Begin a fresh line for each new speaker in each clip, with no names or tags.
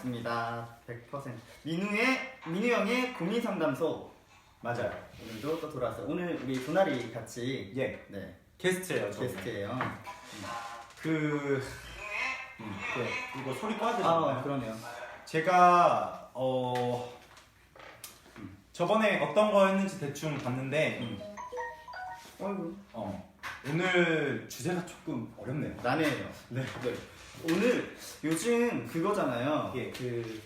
맞습니다. 100%. 민우 형의 고민 상담소.
맞아요.
오늘도 또 돌아왔어요. 오늘 우리 도나리 같이
예.
네.
게스트예요. 저
게스트예요.
그 네. 이거 소리 꺼야 되나요?
아, 그러네요.
제가 저번에 어떤 거였는지 대충 봤는데
어이구.
오늘 주제가 조금 어렵네요.
난해해요.
네.
오늘 요즘 그거잖아요.
예.
그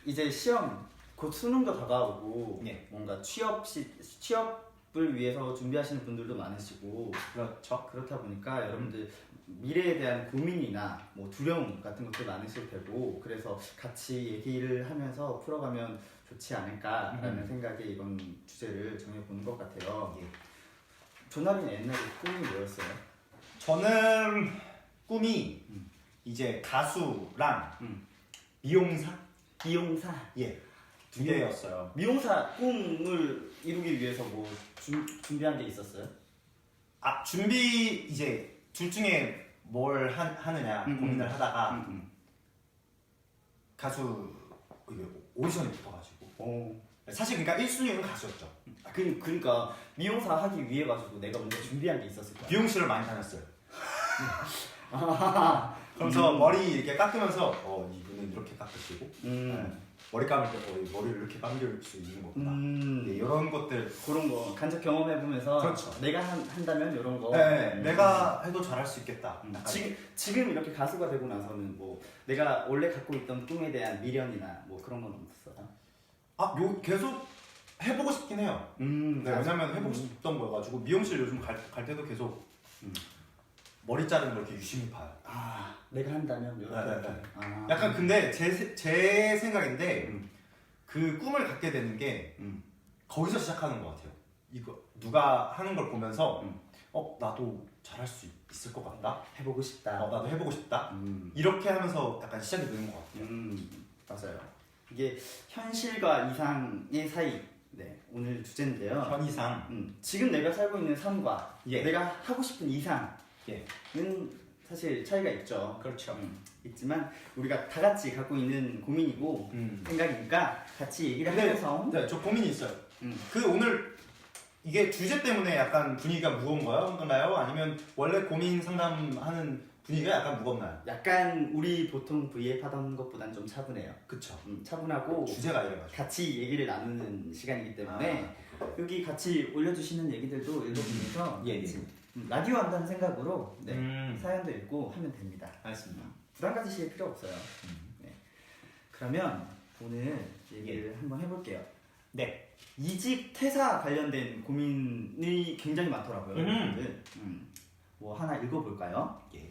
이제 시험 곧 수능도 다가오고
예.
뭔가 취업을 위해서 준비하시는 분들도 많으시고
그렇죠.
그렇다 보니까 여러분들 미래에 대한 고민이나 뭐 두려움 같은 것도 많으실 테고 그래서 같이 얘기를 하면서 풀어가면 좋지 않을까라는 생각에 이번 주제를 정해본 것 같아요.
예.
조나리는 옛날에 꿈이 뭐였어요?
저는 꿈이 이제 가수랑 미용사
미용사.
예. 두 개였어요.
미용사 꿈을 이루기 위해서 뭐 준비한 게 있었어요?
아 준비 이제 둘 중에 뭘 하느냐 고민을 하다가 가수 이게 오디션에 붙어가지고 사실 그러니까 1순위는 가수였죠.
그러니까 미용사 하기 위해 가지고 내가 먼저 준비한 게 있었을 거야.
미용실을 많이 다녔어요. 그러면서 머리 이렇게 깎으면서 이분은 이렇게 깎으시고 네. 머리 감을 때 머리를 이렇게 감길 수 있는 거구나. 네, 이런 것들
그런 거 간접 경험해 보면서
그렇죠.
내가 한다면 이런 거.
네, 내가 해도 잘할 수 있겠다.
지금 이렇게 가수가 되고 나서는 뭐 내가 원래 갖고 있던 꿈에 대한 미련이나 뭐 그런 건 없었어요?
계속 해보고 싶긴 해요. 네, 왜냐면 해보고 싶던 거여가지고 미용실 요즘 갈 때도 계속 머리 자르는 걸 이렇게 유심히 봐요.
내가 한다면 이렇게.
네. 약간 근데 제 생각인데 그 꿈을 갖게 되는 게 거기서 시작하는 것 같아요. 이거 누가 하는 걸 보면서 나도 잘할 수 있을 것 같다.
해보고 싶다.
나도 해보고 싶다. 이렇게 하면서 약간 시작이 되는 것 같아요.
맞아요. 이게 현실과 이상의 사이. 네, 오늘 주제인데요.
현이상.
지금 내가 살고 있는 삶과
예.
내가 하고 싶은 이상은
예.
사실 차이가 있죠.
그렇죠.
있지만 우리가 다 같이 갖고 있는 고민이고 생각이니까 같이 얘기를 하면서.
네, 저 고민이 있어요.
음.
오늘 이게 주제 때문에 약간 분위기가 무거운 거나요? 아니면 원래 고민 상담하는 분위기가 약간 무겁나요?
약간 우리 보통 V앱 하던 것보단 좀 차분해요.
그쵸.
차분하고
주제가 이래가지고
같이 얘기를 나누는 시간이기 때문에 여기 같이 올려주시는 얘기들도 읽어보면서
예.
라디오 한다는 생각으로 사연도 읽고 하면 됩니다.
알겠습니다.
부담 가지실 필요 없어요. 네. 그러면 오늘 얘기를 한번 해볼게요.
네.
이직 퇴사 관련된 고민이 굉장히 많더라고요. 여러분들. 뭐 하나 읽어볼까요?
예.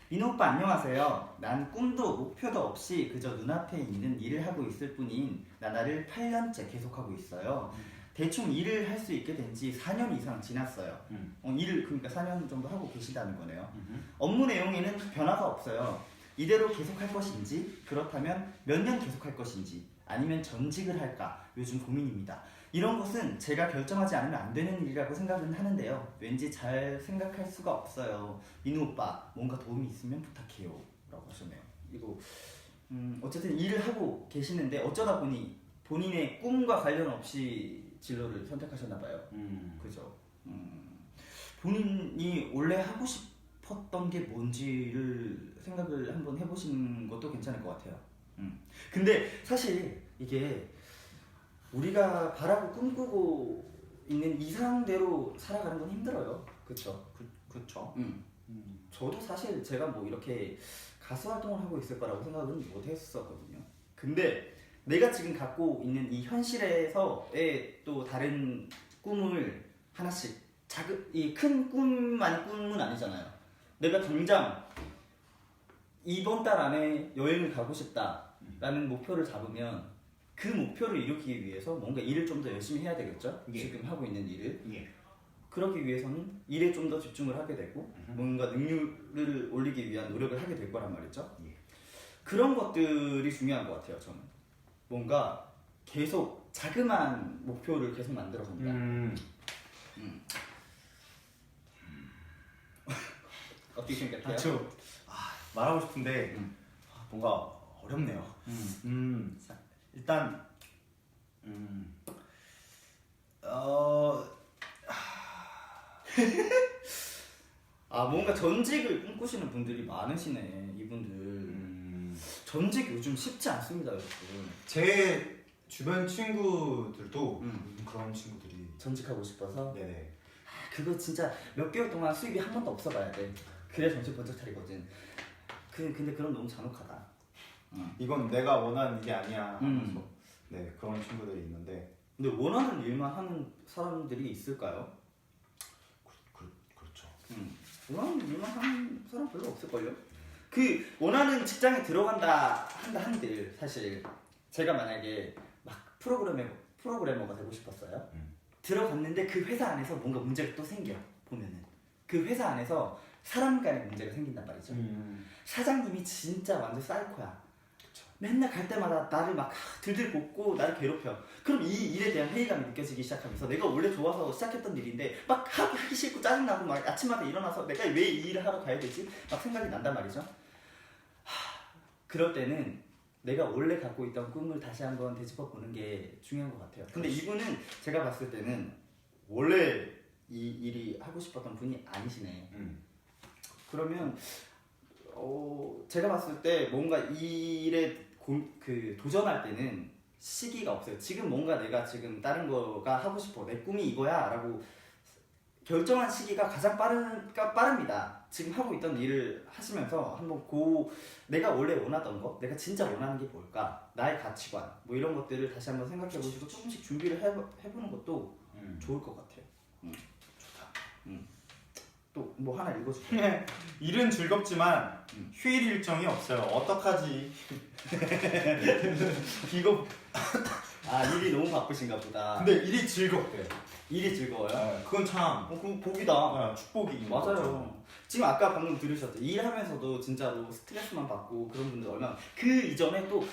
민호 오빠 안녕하세요. 난 꿈도 목표도 없이 그저 눈앞에 있는 일을 하고 있을 뿐인 나날을 8년째 계속하고 있어요. 대충 일을 할 수 있게 된 지 4년 이상 지났어요. 일을 그러니까 4년 정도 하고 계시다는 거네요. 업무 내용에는 변화가 없어요. 이대로 계속할 것인지 그렇다면 몇 년 계속할 것인지 아니면 전직을 할까 요즘 고민입니다. 이런 것은 제가 결정하지 않으면 안 되는 일이라고 생각은 하는데요. 왠지 잘 생각할 수가 없어요. 민우 오빠 뭔가 도움이 있으면 부탁해요 라고 하셨네요. 이거 어쨌든 일을 하고 계시는데 어쩌다 보니 본인의 꿈과 관련 없이 진로를 선택하셨나 봐요. 그죠? 본인이 원래 하고 싶었던 게 뭔지를 생각을 한번 해보시는 것도 괜찮을 것 같아요. 근데 사실 이게 우리가 바라고 꿈꾸고 있는 이상대로 살아가는 건 힘들어요. 그쵸?
그쵸.
저도 사실 제가 뭐 이렇게 가수 활동을 하고 있을 거라고 생각은 못 했었거든요. 근데 내가 지금 갖고 있는 이 현실에서의 또 다른 꿈을 하나씩 이 큰 꿈은 아니잖아요. 내가 당장 이번 달 안에 여행을 가고 싶다라는 목표를 잡으면 그 목표를 이루기 위해서 뭔가 일을 좀 더 열심히 해야 되겠죠?
예.
지금 하고 있는 일을.
예.
그러기 위해서는 일에 좀 더 집중을 하게 되고 뭔가 능률을 올리기 위한 노력을 하게 될 거란 말이죠.
예.
그런 것들이 중요한 것 같아요. 저는 뭔가 계속 자그마한 목표를 계속 만들어 간다. 어떻게 생각해요?
말하고 싶은데 뭔가 어렵네요. 자, 일단
아 뭔가 전직을 꿈꾸시는 분들이 많으시네 이분들. 전직 요즘 쉽지 않습니다 여러분.
제 주변 친구들도 그런 친구들이
전직하고 싶어서.
네네.
그거 진짜 몇 개월 동안 수입이 한 번도 없어봐야 돼. 그래야 정신 번쩍 차리거든. 근데 그럼 너무 잔혹하다.
이건 내가 원하는 일이 아니야 하면서 네 그런 친구들이 있는데
근데 원하는 일만 하는 사람들이 있을까요?
그렇죠.
원하는 일만 하는 사람 별로 없을걸요? 그 원하는 직장에 들어간다 한들 사실 제가 만약에 막 프로그래머가 되고 싶었어요. 들어갔는데 그 회사 안에서 뭔가 문제가 또 생겨 보면은 그 회사 안에서 사람 간의 문제가 생긴단 말이죠. 사장님이 진짜 완전 사이코야.
그쵸.
맨날 갈 때마다 나를 막 들들 볶고 나를 괴롭혀. 그럼 이 일에 대한 회의감이 느껴지기 시작하면서 내가 원래 좋아서 시작했던 일인데 막 하기 싫고 짜증나고 막 아침마다 일어나서 내가 왜 이 일을 하러 가야 되지? 막 생각이 난단 말이죠. 그럴 때는 내가 원래 갖고 있던 꿈을 다시 한번 되짚어 보는 게 중요한 것 같아요. 근데 이분은 제가 봤을 때는 원래 이 일이 하고 싶었던 분이 아니시네. 그러면 제가 봤을 때 뭔가 이 일에 도전할 때는 시기가 없어요. 지금 뭔가 내가 지금 다른 거가 하고 싶어. 내 꿈이 이거야 라고 결정한 시기가 가장 빠릅니다. 지금 하고 있던 일을 하시면서 한번 내가 원래 원하던 거, 내가 진짜 원하는 게 뭘까, 나의 가치관, 뭐 이런 것들을 다시 한번 생각해 보시고 조금씩 준비를 해보는 것도 좋을 것 같아요.
좋다.
또 뭐 하나 읽어줄게요.
일은 즐겁지만 휴일 일정이 없어요. 어떡하지?
이거 일이 너무 바쁘신가 보다.
근데 일이 즐겁대.
일이 즐거워요?
네, 그건 참
그럼 복이다.
축복이
맞아요. 지금 아까 방금 들으셨죠? 일하면서도 진짜로 스트레스만 받고 그런 분들 얼마나 그 이전에 또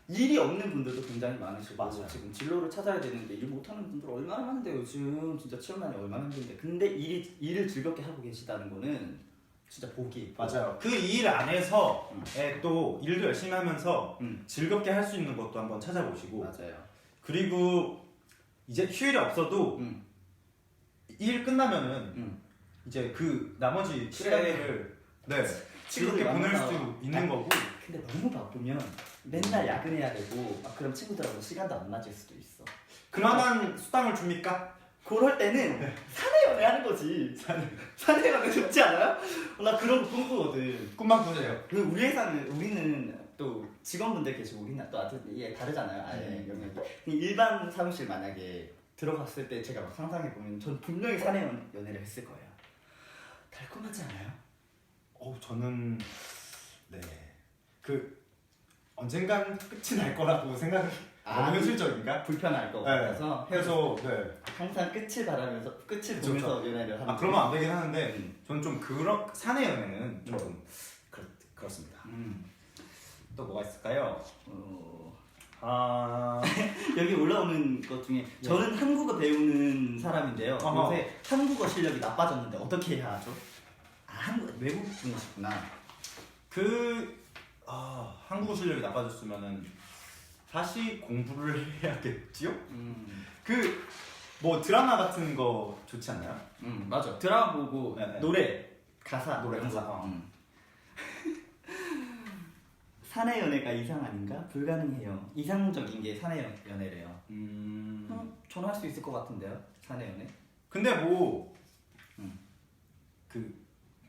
일이 없는 분들도 굉장히 많으시고
맞아요.
지금 진로를 찾아야 되는데 일 못하는 분들 얼마나 많은데 요즘 진짜 취업난이 얼마나 힘든데 근데 일을 즐겁게 하고 계시다는 거는 진짜 복이
맞아요. 그 일 안에서 또 일도 열심히 하면서 즐겁게 할 수 있는 것도 한번 찾아보시고
맞아요.
그리고 이제 휴일이 없어도 일 끝나면은 이제 그 나머지 시간을 즐겁게 보낼 수 있는 거고.
근데 너무 바쁘면 맨날 야근해야 되고 그럼 친구들하고 시간도 안 맞을 수도 있어.
그만한 수당을 줍니까?
그럴 때는 사내 연애 하는 거지. 사내 연애 좋지 않아요? 나 그런 거 꿈꾸거든.
꿈만 꾸세요.
우리 회사는 우리는 또 직원분들 계시고 우리는 또 다르잖아요. 아예 영역이. 일반 사무실 만약에 들어갔을 때 제가 막 상상해 보면 전 분명히 사내 연애를 했을 거예요. 달콤하지 않아요?
저는 그 언젠간 끝이 날 거라고 생각을. 너무 현실적인가?
불편할 것 같아서
그래서
항상 끝을 바라면서 끝을 보면서 연애를 하는.
그러면 안 되긴 하는데 저는 좀 그런 사내 연애는 좀 그렇습니다. 또 뭐가 있을까요?
여기 올라오는 것 중에 저는 한국어 배우는 사람인데요. 요새 한국어 실력이 나빠졌는데 어떻게 해야 하죠? 외국 분이시구나.
한국어 실력이 나빠졌으면은 다시 공부를 해야겠지요? 뭐 드라마 같은 거 좋지 않나요?
맞아. 드라마 보고 노래 가사. 사내 연애가 이상 아닌가? 불가능해요. 이상적인 게 사내 연애래요. 저는 할 수 있을 것 같은데요. 사내 연애.
근데 뭐 그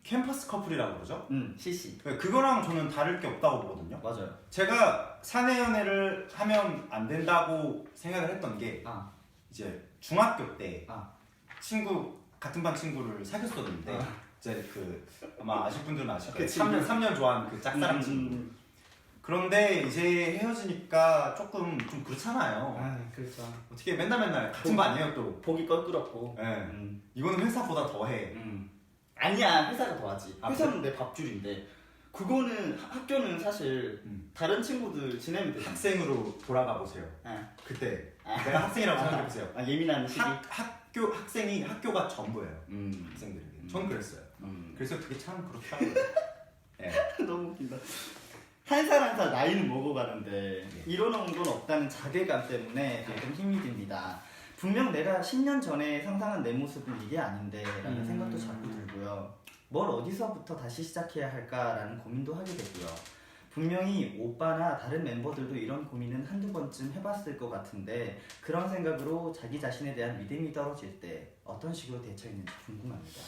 캠퍼스 커플이라고 그러죠?
CC.
그거랑 저는 다를 게 없다고 보거든요.
맞아요.
제가 사내 연애를 하면 안 된다고 생각을 했던 게 이제 중학교 때 같은 반 친구를 사귀었었는데 이제 아마 아실 분들은 아실 거예요. 3년 좋아하는 그 짝사랑 친구. 그런데 이제 헤어지니까 조금 좀 그렇잖아요.
그렇죠.
어떻게 맨날 같은 반이에요 또.
보기 껄끄럽고.
이거는 회사보다 더해.
아니야, 회사가 더하지. 회사는 내 밥줄인데 그거는 학교는 사실 다른 친구들 지내면 되잖아.
학생으로 돌아가 보세요. 그때 내가 학생이라고 생각해 보세요.
예민한 시기.
학교가 전부예요. 학생들에게. 전 그랬어요. 그래서 그게 참 그렇더라고요.
너무 웃긴다. 한 살 한 살 나이는 먹어가는데 이뤄놓은 건 없다는 자괴감 때문에 좀 힘이 듭니다. 분명 내가 10년 전에 상상한 내 모습은 이게 아닌데 라는 생각도 자꾸 들고요. 뭘 어디서부터 다시 시작해야 할까라는 고민도 하게 되고요. 분명히 오빠나 다른 멤버들도 이런 고민은 한두 번쯤 해봤을 것 같은데 그런 생각으로 자기 자신에 대한 믿음이 떨어질 때 어떤 식으로 대처했는지 궁금합니다.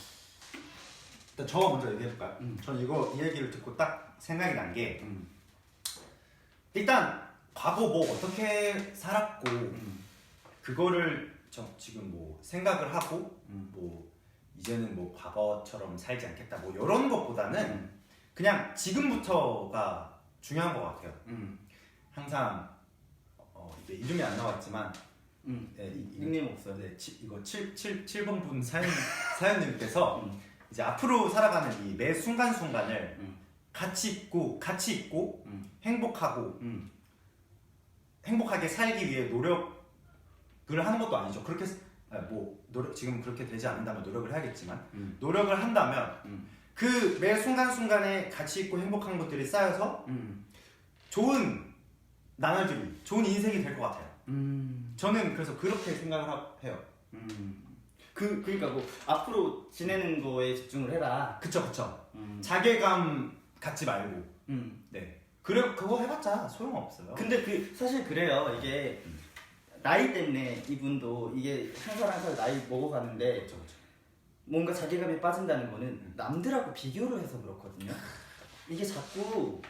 일단 저 먼저 얘기해볼까요? 전 이 얘기를 듣고 딱 생각이 난 게 일단 과거 뭐 어떻게 살았고 그거를 저 지금 뭐 생각을 하고 뭐 이제는 뭐 과거처럼 살지 않겠다 뭐 이런 것보다는 그냥 지금부터가 중요한 것 같아요. 항상 이게 이름이 안 나왔지만 네,
닉네임 없어요.
네, 이거 7번 분 사연님께서 이제 앞으로 살아가는 이 매 순간순간을 같이 있고 행복하고 행복하게 살기 위해 노력을 하는 것도 아니죠. 그렇게 지금 그렇게 되지 않는다면 노력을 해야겠지만 노력을 한다면 그 매 순간순간에 같이 있고 행복한 것들이 쌓여서 좋은 나날들이 좋은 인생이 될 것 같아요. 저는 그래서 그렇게 생각을 해요.
그러니까 뭐 앞으로 지내는 거에 집중을 해라.
그쵸. 자괴감 갖지 말고. 네. 그거 해봤자 소용없어요.
근데 사실 그래요. 이게 나이 때문에 이분도 이게 한 살 한 살 나이 먹어가는데
그쵸.
뭔가 자괴감에 빠진다는 거는 남들하고 비교를 해서 그렇거든요. 이게 자꾸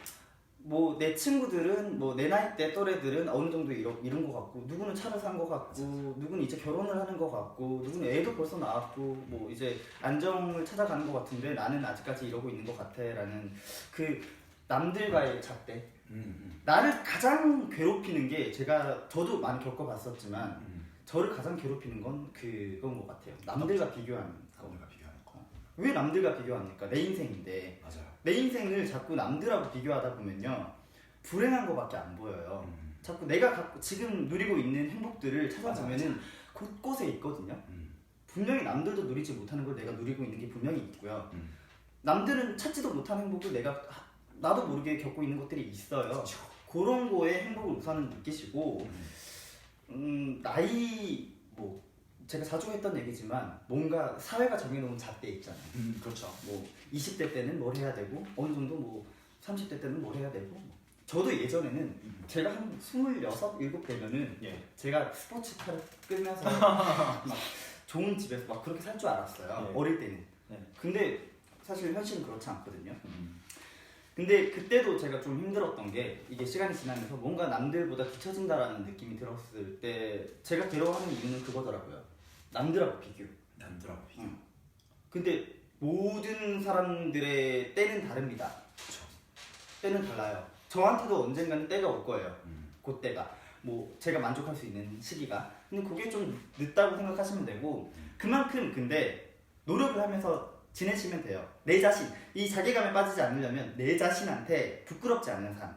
뭐 내 친구들은 뭐 내 나이 때 또래들은 어느 정도 이룬 것 같고 누구는 차를 산 것 같고 누구는 이제 결혼을 하는 것 같고 누구는 애도 벌써 낳았고 뭐 이제 안정을 찾아가는 것 같은데 나는 아직까지 이러고 있는 것 같아라는 그 남들과의 잣대. 나를 가장 괴롭히는 게 저도 많이 겪어봤었지만 저를 가장 괴롭히는 건 그건 것 같아요. 남들과 비교하는 거. 왜 남들과 비교합니까? 내 인생인데.
맞아요.
내 인생을 자꾸 남들하고 비교하다 보면요 불행한 거밖에 안 보여요. 자꾸 내가 지금 누리고 있는 행복들을 찾아보면은 곳곳에 있거든요. 분명히 남들도 누리지 못하는 걸 내가 누리고 있는 게 분명히 있고요. 남들은 찾지도 못한 행복을 나도 모르게 겪고 있는 것들이 있어요.
그렇죠.
그런 거에 행복을 우선은 느끼시고 나이 뭐 제가 자주 했던 얘기지만 뭔가 사회가 정해놓은 잣대 있잖아요.
그렇죠.
뭐 20대 때는 뭘 해야 되고 어느 정도 뭐 30대 때는 뭘 해야 되고 저도 예전에는 제가 한 26, 7 되면은 제가 스포츠카를 끌면서 막 좋은 집에서 막 그렇게 살 줄 알았어요. 어릴 때는. 근데 사실 현실은 그렇지 않거든요. 근데 그때도 제가 좀 힘들었던 게 이게 시간이 지나면서 뭔가 남들보다 뒤처진다라는 느낌이 들었을 때 제가 괴로워하는 이유는 그거더라고요. 남들하고 비교. 근데 모든 사람들의 때는 다릅니다.
그쵸.
때는 달라요. 저한테도 언젠가는 때가 올 거예요. 그 때가. 뭐 제가 만족할 수 있는 시기가. 근데 그게 좀 늦다고 생각하시면 되고 그만큼 근데 노력을 하면서 지내시면 돼요. 내 자신, 이 자괴감에 빠지지 않으려면 내 자신한테 부끄럽지 않은 삶.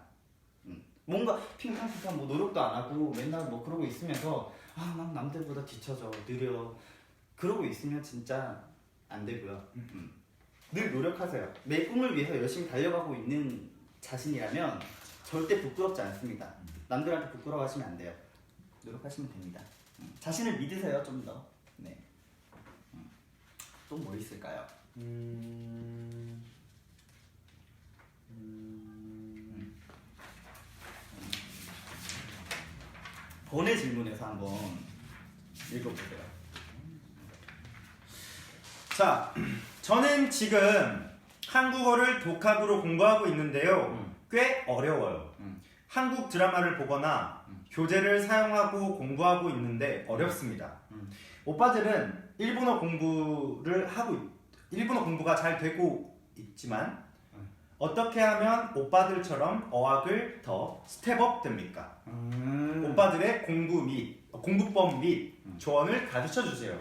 뭔가 핑탕핑탕 뭐 노력도 안 하고 맨날 뭐 그러고 있으면서 난 남들보다 뒤쳐져, 느려. 그러고 있으면 진짜 안 되고요. 늘 노력하세요. 내 꿈을 위해서 열심히 달려가고 있는 자신이라면 절대 부끄럽지 않습니다. 남들한테 부끄러워하시면 안 돼요. 노력하시면 됩니다. 자신을 믿으세요, 좀 더. 네. 또 뭐 있을까요? 번외 질문에서 한번 읽어보세요.
자, 저는 지금 한국어를 독학으로 공부하고 있는데요. 꽤 어려워요. 한국 드라마를 보거나 교재를 사용하고 공부하고 있는데 어렵습니다. 오빠들은 일본어 공부가 잘 되고 있지만 어떻게 하면 오빠들처럼 어학을 더 스텝업 됩니까? 오빠들의 공부법 및 조언을 가르쳐 주세요.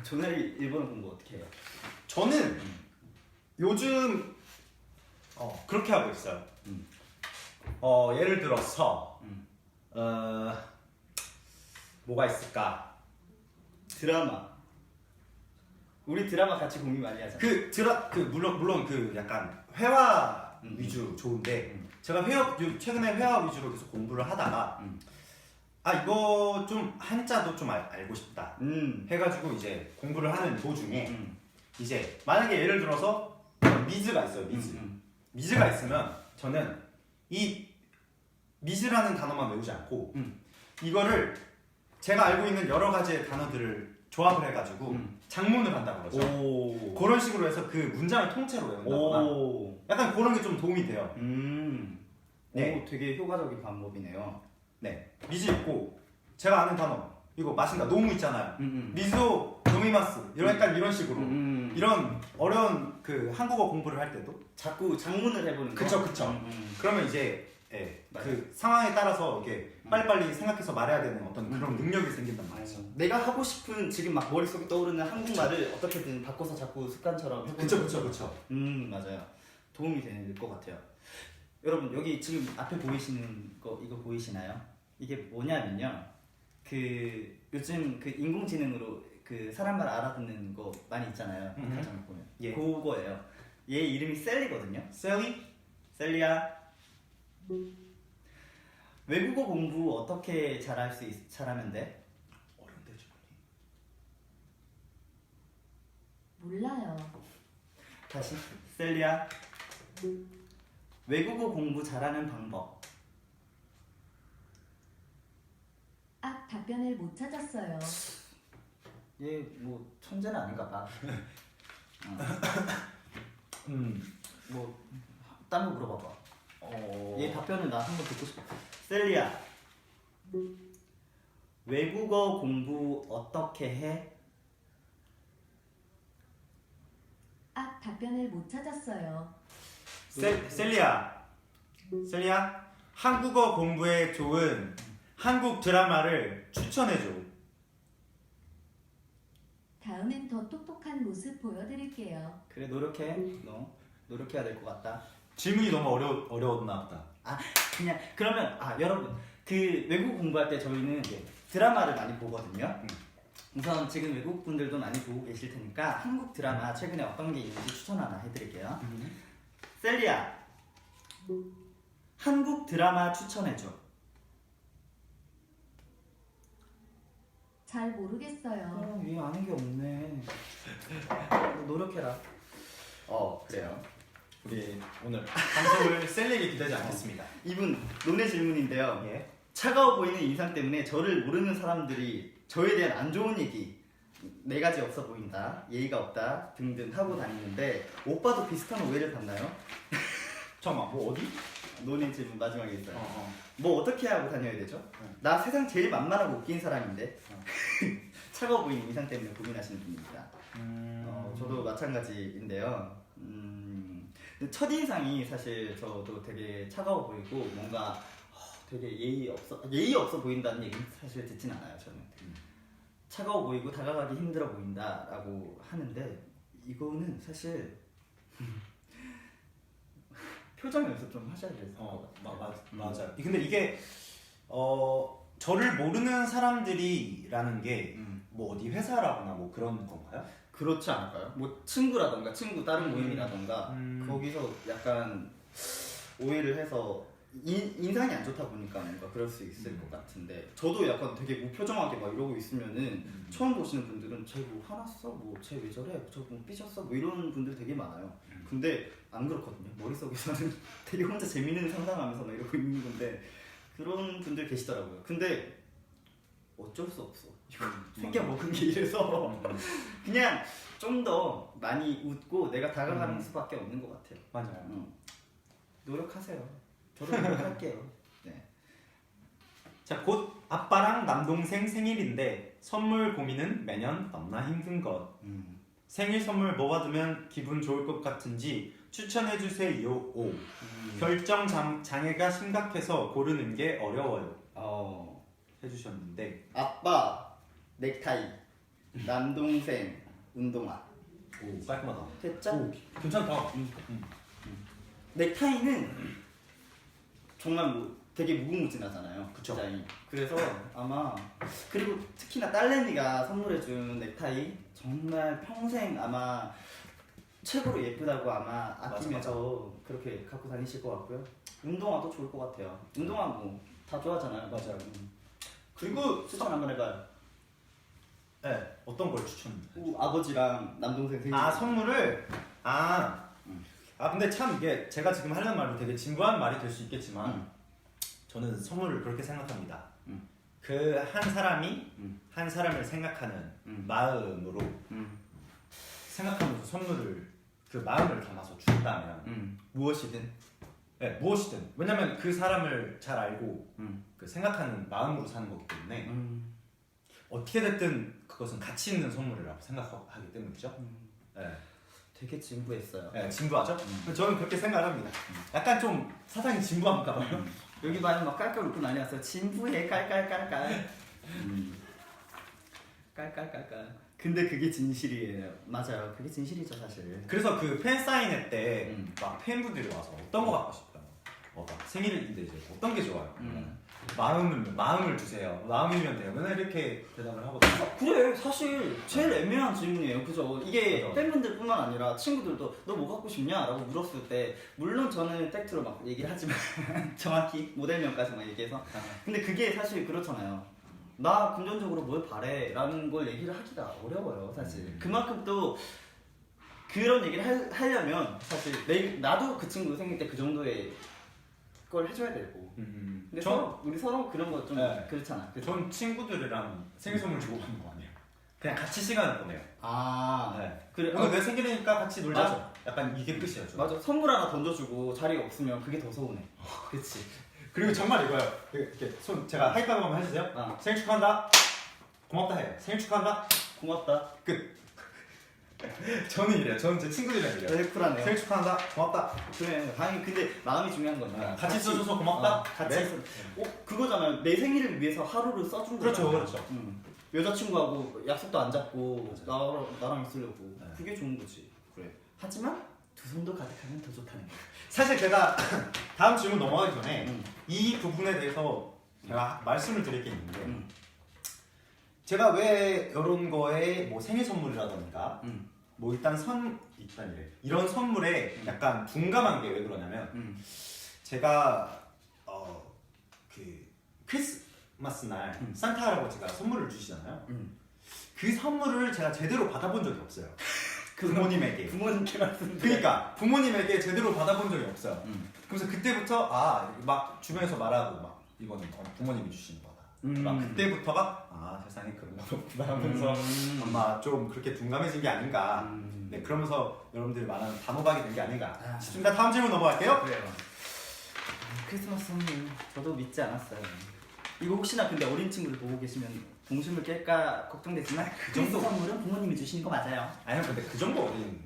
조나리 일본어 공부 어떻게 해요?
저는 요즘 그렇게 하고 있어요. 예를 들어서 뭐가 있을까?
드라마. 우리 드라마 같이 공유 많이 하잖아.
물론 그 약간 회화 위주 좋은데 제가 최근에 회화 위주로 계속 공부를 하다가 아 이거 좀 한자도 좀 알고 싶다 해가지고 이제 공부를 하는 도중에 이제 만약에 예를 들어서 미즈가 있어요. 미즈가 있으면 저는 이 미즈라는 단어만 외우지 않고 이거를 제가 알고 있는 여러 가지의 단어들을 조합을 해가지고 장문을 한다고 그러죠. 그런 식으로 해서 그 문장을 통째로 외운다거나 약간 그런 게 좀 도움이 돼요.
네. 오, 되게 효과적인 방법이네요.
네, 미즈 있고 제가 아는 단어 이거 마신다 노무 있잖아요. 미즈오 노미마스 약간 이런 식으로 이런 어려운 그 한국어 공부를 할 때도
자꾸 장문을 해보는 거.
그쵸. 그러면 이제 그 상황에 따라서 이게 빨리빨리 생각해서 말해야 되는 어떤 그런 능력이 생긴단 말이죠.
내가 하고 싶은 지금 막 머릿속에 떠오르는 한국말을 어떻게든 바꿔서 자꾸 습관처럼 해보는
그쵸.
맞아요. 도움이 될 것 같아요. 여러분 여기 지금 앞에 보이시는 거 이거 보이시나요? 이게 뭐냐면요. 그 요즘 그 인공지능으로 그 사람 말 알아듣는 거 많이 있잖아요. 가장 보면.
예.
그거예요. 얘 이름이 셀리거든요. 셀리야. 외국어 공부 어떻게 잘하면 돼?
어려운데 질문이.
몰라요.
다시 셀리야. 외국어 공부 잘하는 방법.
아, 답변을 못 찾았어요.
얘 뭐 천재는 아닌가 봐. 뭐 딴 거 물어봐봐. 얘 답변을 나 한번 듣고 싶어. 셀리야. 외국어 공부 어떻게 해?
아, 답변을 못 찾았어요.
셀리야 한국어 공부에 좋은 한국 드라마를 추천해줘.
다음엔 더 똑똑한 모습 보여드릴게요.
그래 노력해. 너 노력해야 될 것 같다.
질문이 너무 어려웠나 보다.
그냥 그러면 여러분 그 외국 공부할 때 저희는 드라마를 많이 보거든요. 우선 지금 외국 분들도 많이 보고 계실 테니까 한국 드라마 최근에 어떤 게 있는지 추천 하나 해드릴게요. 셀리야, 한국 드라마 추천해줘.
잘 모르겠어요.
얘 아는 게 없네. 노력해라. 그래요.
우리 오늘 방송을 셀리에게 기대지 않겠습니다.
이분 논의 질문인데요.
예.
차가워 보이는 인상 때문에 저를 모르는 사람들이 저에 대한 안 좋은 얘기, 네 가지 없어 보인다, 예의가 없다 등등 하고 다니는데 오빠도 비슷한 오해를 받나요?
잠깐만, 뭐 어디?
논의 질문 마지막에 있어요. 뭐 어떻게 하고 다녀야 되죠? 나 세상 제일 만만하고 웃긴 사람인데 차가워 보이는 인상 때문에 고민하시는 분입니다. 저도 마찬가지인데요. 첫인상이 사실 저도 되게 차가워 보이고 뭔가 되게 예의 없어 보인다는 얘기는 사실 듣진 않아요. 저는 차가워 보이고 다가가기 힘들어 보인다라고 하는데 이거는 사실 표정 연습 좀 하셔야 될 것 같아요.
맞아요. 근데 이게 저를 모르는 사람들이라는 게 뭐 어디 회사라거나 뭐 그런 건가요?
그렇지 않을까요? 뭐 친구라던가 다른 모임이라던가 거기서 약간 오해를 해서 인상이 안 좋다 보니까 뭔가 그럴 수 있을 것 같은데 저도 약간 되게 무표정하게 막 이러고 있으면은 처음 보시는 분들은 쟤 뭐 화났어? 뭐 쟤 왜 저래? 저 뭐 삐졌어? 뭐 이런 분들 되게 많아요. 근데 안 그렇거든요. 머릿속에서는 되게 혼자 재밌는 상상하면서 막 이러고 있는 건데 그런 분들 계시더라고요. 근데 어쩔 수 없어. 생겨 먹은 게 이래서 그냥 좀 더 많이 웃고 내가 다가가는 수밖에 없는 것 같아요.
맞아요.
노력하세요. 저도 노력할게요. 네.
자, 곧 아빠랑 남동생 생일인데 선물 고민은 매년 너무나 힘든 것. 생일 선물 뭐 받으면 기분 좋을 것 같은지 추천해주세요. 오. 결정 장애가 심각해서 고르는 게 어려워요. 해주셨는데
아빠 넥타이, 남동생 운동화.
오, 깔끔하다.
됐죠?
오, 괜찮다.
넥타이는 정말 뭐 되게 무궁무진하잖아요.
그쵸.
디자인이. 그래서 아마 그리고 특히나 딸내미가 선물해준 넥타이 정말 평생 아마 최고로 예쁘다고 아마
맞아,
아끼면서 그렇게 갖고 다니실 것 같고요. 운동화도 좋을 것 같아요. 운동화 뭐 다 좋아하잖아요.
맞아요. 그리고
추천 한번 해봐요.
네, 어떤 걸 추천?
아버지랑 남동생 생일.
선물을 근데 참 이게 제가 지금 하려는 말도 되게 진부한 말이 될 수 있겠지만 저는 선물을 그렇게 생각합니다. 그 한 사람이 한 사람을 생각하는 마음으로 생각하면서 선물을 그 마음을 담아서 준다면
무엇이든.
네, 무엇이든 왜냐면 그 사람을 잘 알고 그 생각하는 마음으로 사는 거기 때문에 어떻게 됐든 그것은 가치 있는 선물이라고 생각하기 때문이죠. 네.
되게 진부했어요.
네, 진부하죠? 저는 그렇게 생각을 합니다. 약간 좀 사상이 진부한가 봐요.
여기 많이 막 깔깔 웃고 난리 났어요. 진부해 깔깔깔깔. 깔깔깔깔. 근데 그게 진실이에요. 맞아요. 그게 진실이죠 사실.
그래서 그 팬사인회 때 막 팬분들이 와서 어떤 거 갖고 싶어요? 막 생일인데 이제 어떤 게 좋아요? 마음을 주세요. 마음이면 돼요. 맨날 이렇게 대답을 하거든요.
그래 사실 제일 애매한 질문이에요. 그죠? 이게
맞아.
팬분들뿐만 아니라 친구들도 너 뭐 갖고 싶냐? 라고 물었을 때 물론 저는 팩트로 막 얘기를 하지만 정확히 모델명까지 막 얘기해서 근데 그게 사실 그렇잖아요. 나 금전적으로 뭘 바래? 라는 걸 얘기를 하기가 어려워요 사실. 그만큼 또 그런 얘기를 하려면 사실 나도 그 친구 생길 때 그 정도의 걸 해줘야 되고 근데 우리 서로 그런 거 좀
네.
그렇잖아.
전 친구들이랑 생일 선물 주고 받는 거 아니에요. 그냥 같이 시간을 보내요.
네. 그래.
오늘 내 생일이니까 같이 놀자.
맞아.
약간 이게 끝이에요. 저는.
맞아. 선물 하나 던져주고 자리가 없으면 그게 더 서운해. 그치.
그리고 정말 이거요. 이렇게 손 제가 하이파이브 한번 해주세요. 생일 축하한다. 고맙다 해요. 생일 축하한다.
고맙다.
끝. 저는 이래요. 저는 제 친구들이랑 이래요.
되게 쿨하네요.
생일 축하한다. 고맙다.
그래. 당연히 근데 마음이 중요한 거니까.
같이 써줘서 고맙다.
같이
네.
써. 그거잖아요. 내 생일을 위해서 하루를 써준 거잖아.
그렇죠.
여자친구하고 약속도 안 잡고 나랑 있으려고.
네.
그게 좋은 거지. 그래. 하지만 두 손도 가득하면 더 좋다는 거야.
사실 제가 다음 질문 넘어가기 전에 이 부분에 대해서 제가 말씀을 드릴 게 있는데 제가 왜 이런 거에 뭐 생일 선물이라던가 뭐 일단 이런 선물에 약간 둔감한 게 왜 그러냐면 제가 그 크리스마스 날 산타 할아버지가 선물을 주시잖아요. 그 선물을 제가 제대로 받아본 적이 없어요. 부모님에게.
부모님께 말씀.
그러니까 부모님에게 제대로 받아본 적이 없어요. 그래서 그때부터 막 주변에서 말하고 막 이거는 부모님이 주시는 거다. 막 그때부터가 세상에 그런 거구나 하면서 아마 좀 그렇게 둔감해진 게 아닌가. 네, 그러면서 여러분들이 말하는 단호박이 된 게 아닌가 싶습니다. 다음 질문 넘어갈게요.
그래요. 크리스마스 선물 저도 믿지 않았어요. 이거 혹시나 근데 어린 친구들 보고 계시면 동심을 깰까 걱정되지만 그 정도 선물은 부모님이 주시는 거 맞아요.
아니요, 근데 그 정도 어린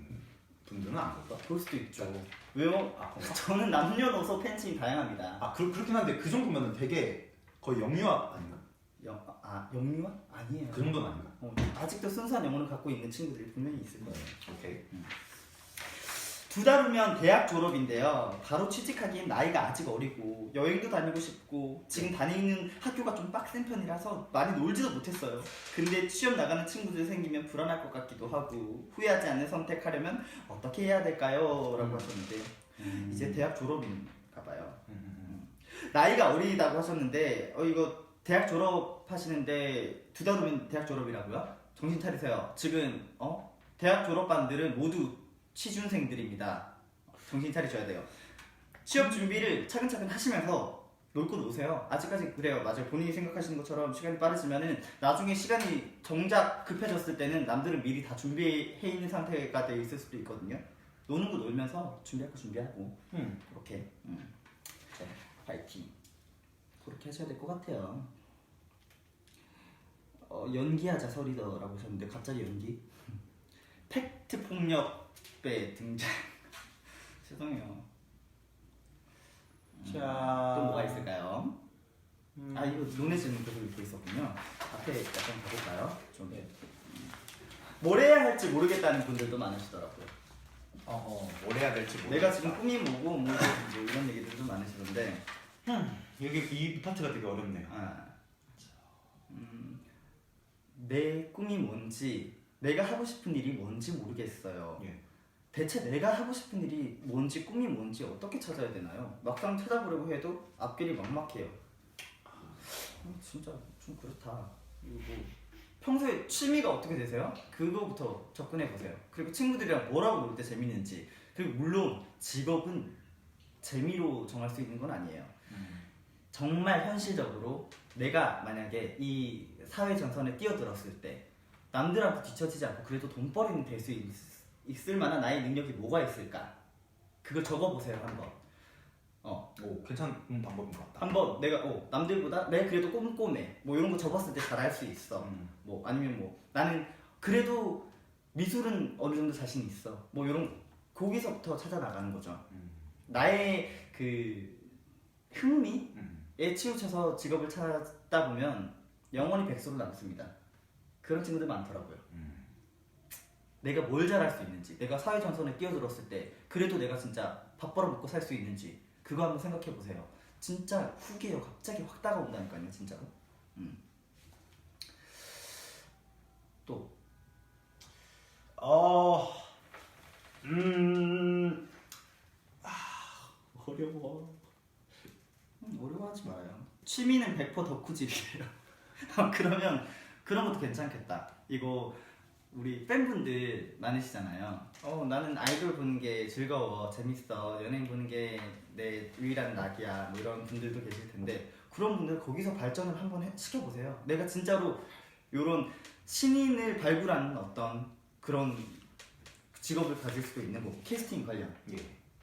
분들은 안 볼까?
그럴 수도 있죠. 왜요? 저는 남녀노소 팬층이 다양합니다.
그렇긴 한데 그 정도면 되게 거의 영유아 아닌가?
영유아? 아니에요.
그 정도는 아닌가?
아직도 순수한 영혼을 갖고 있는 친구들이 분명히 있을 거예요.
오케이.
2달 후면 대학 졸업인데요. 바로 취직하기엔 나이가 아직 어리고 여행도 다니고 싶고 지금 다니는 학교가 좀 빡센 편이라서 많이 놀지도 못했어요. 근데 취업 나가는 친구들 생기면 불안할 것 같기도 하고 후회하지 않는 선택하려면 어떻게 해야 될까요? 라고 하셨는데 이제 대학 졸업인가 봐요. 나이가 어리다고 하셨는데 이거 대학 졸업하시는데 2달 후면 대학 졸업이라고요? 정신 차리세요. 지금 대학 졸업반들은 모두 취준생들입니다. 정신 차리셔야 돼요. 취업 준비를 차근차근 하시면서 놀 거 노세요. 아직까지 그래요. 맞아요. 본인이 생각하시는 것처럼 시간이 빠르지만은 나중에 시간이 정작 급해졌을 때는 남들은 미리 다 준비해 있는 상태가 돼 있을 수도 있거든요. 노는 거 놀면서 준비할 거 준비하고 그렇게 파이팅. 그렇게 하셔야 될 것 같아요. 연기하자 서리더라고 하셨는데 갑자기 연기? 팩트 폭력배 등장. 죄송해요.
자,
또 뭐가 있을까요? 이거 눈에 지는 계속 읽고 있었군요. 앞에 약간 가볼까요? 좀. 뭘 해야 할지 모르겠다는 분들도 많으시더라고요.
뭘 해야 될지 모르겠다.
내가 지금 꿈이 뭐고 뭐 이런 얘기들도 많으시던데.
여기 이 파트가 되게 어렵네요.
내 꿈이 뭔지, 내가 하고 싶은 일이 뭔지 모르겠어요.
예.
대체 내가 하고 싶은 일이 뭔지 꿈이 뭔지 어떻게 찾아야 되나요? 막상 찾아보려고 해도 앞길이 막막해요. 진짜 좀 그렇다. 이거 뭐 평소에 취미가 어떻게 되세요? 그거부터 접근해 보세요. 그리고 친구들이랑 뭐라고 놀 때 재밌는지. 그리고 물론 직업은 재미로 정할 수 있는 건 아니에요. 정말 현실적으로 내가 만약에 이 사회 전선에 뛰어들었을 때 남들한테 뒤처지지 않고 그래도 돈벌이는 될 수 있을 만한 나의 능력이 뭐가 있을까? 그걸 적어보세요 한번.
오, 괜찮은 방법인 것 같다.
한번 내가 남들보다 내가 그래도 꼼꼼해 뭐 이런 거 적었을 때 잘할 수 있어. 뭐 아니면 뭐 나는 그래도 미술은 어느 정도 자신 있어. 뭐 이런 거기서부터 찾아 나가는 거죠. 나의 그 흥미에 치우쳐서 직업을 찾다 보면 영원히 백수로 남습니다. 그런 친구들 많더라고요. 내가 뭘 잘할 수 있는지, 내가 사회 전선에 뛰어들었을 때 그래도 내가 진짜 밥 벌어 먹고 살 수 있는지 그거 한번 생각해 보세요. 진짜 후기에요. 갑자기 확 다가온다니까요, 진짜로. 또 어려워. 어려워하지 말아요. 취미는 100% 덕후질이에요. 그러면 그런 것도 괜찮겠다. 이거 우리 팬분들 많으시잖아요. 나는 아이돌 보는 게 즐거워, 재밌어, 연예인 보는 게 내 유일한 낙이야, 뭐 이런 분들도 계실 텐데 그런 분들 거기서 발전을 한번 시켜보세요. 내가 진짜로 이런 신인을 발굴하는 어떤 그런 직업을 가질 수도 있는 거, 캐스팅 관련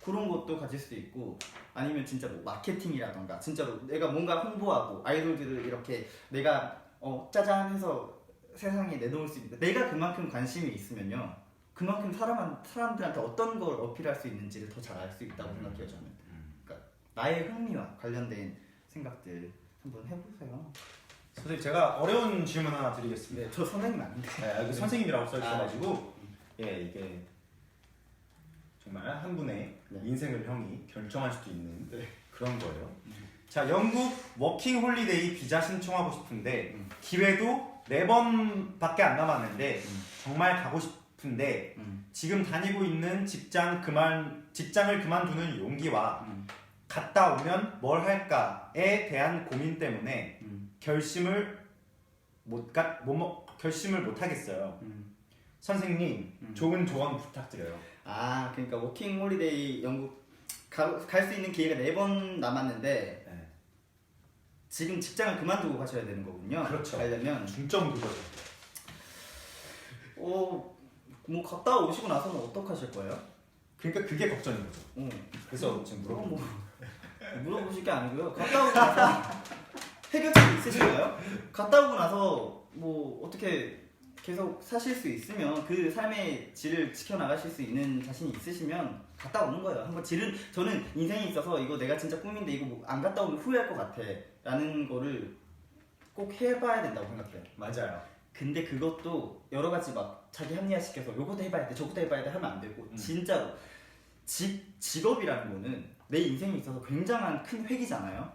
그런 것도 가질 수도 있고, 아니면 진짜 뭐 마케팅이라던가 진짜로 내가 뭔가 홍보하고 아이돌들을 이렇게 내가 짜잔 해서 세상에 내놓을 수 있는, 내가 그만큼 관심이 있으면요 그만큼 사람들한테 어떤 걸 어필할 수 있는지를 더 잘 알 수 있다고 생각해요 저는. 그러니까 나의 흥미와 관련된 생각들 한번 해보세요.
선생님, 제가 어려운 질문 하나 드리겠습니다.
네, 저 선생님 아닌데.
네, 여기 선생님이라고 써주셔가지고 이게 정말 한 분의 인생을 형이 결정할 수도 있는 그런 거예요. 자, 영국 워킹 홀리데이 비자 신청하고 싶은데 기회도 4번밖에 안 남았는데 정말 가고 싶은데 지금 다니고 있는 직장을 그만두는 용기와 갔다 오면 뭘 할까에 대한 고민 때문에 결심을 못 하겠어요. 선생님, 좋은 조언 부탁드려요.
그러니까 워킹 홀리데이 영국 갈 수 있는 기회가 4번 남았는데 지금 직장을 그만두고 가셔야 되는 거군요.
그렇죠.
가려면
중점 그거죠.
뭐 갔다 오시고 나서는 어떡하실 거예요?
그러니까 그게 걱정인 거죠. 그래서 지금
물어보실 게 아니고요. 갔다 오고 나서 해결책이 있으신가요? 갔다 오고 나서 뭐 어떻게 계속 사실 수 있으면 그 삶의 질을 지켜나가실 수 있는 자신이 있으시면 갔다 오는 거예요. 한번 저는 인생에 있어서 이거 내가 진짜 꿈인데 이거 뭐 안 갔다 오면 후회할 것 같아 라는 거를 꼭 해봐야 된다고 생각해요.
맞아요.
근데 그것도 여러 가지 막 자기 합리화시켜서 요것도 해봐야 돼 저것도 해봐야 돼 하면 안 되고 진짜로 직업이라는 거는 내 인생에 있어서 굉장한 큰 획이잖아요.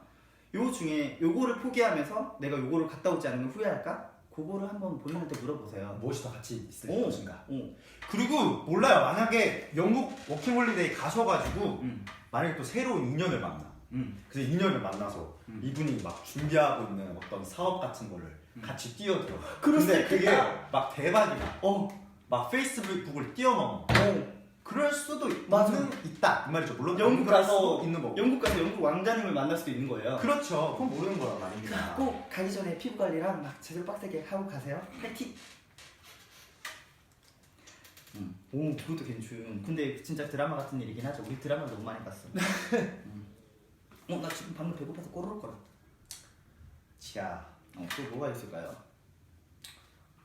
요 중에 요거를 포기하면서 내가 요거를 갔다 오지 않으면 후회할까? 그거를 한번 본인한테 물어보세요.
무엇이 더 가치 있을 것인가.
오.
그리고 몰라요. 만약에 영국 워킹홀리데이 가셔가지고 만약에 또 새로운 인연을 만나. 그래서 인연을 만나서 이분이 막 준비하고 있는 어떤 사업 같은 거를 같이 뛰어들어. 근데 그게 막 대박이다. 막 페이스북을 뛰어넘어. 그럴 수도 있다. 이 말이죠. 물론
영국 가서
있는 거고.
영국 왕자님을 만날 수도 있는 거예요.
그렇죠. 그건 모르는 거란 말입니다.
꼭 가기 전에 피부 관리랑 막 제대로 빡세게 하고 가세요. 파이팅. 오, 그것도 괜찮은. 근데 진짜 드라마 같은 일이긴 하죠. 우리 드라마 너무 많이 봤어. 나 지금 방금 배고파서 꼬르륵 거려.
자,
또 뭐가 있을까요?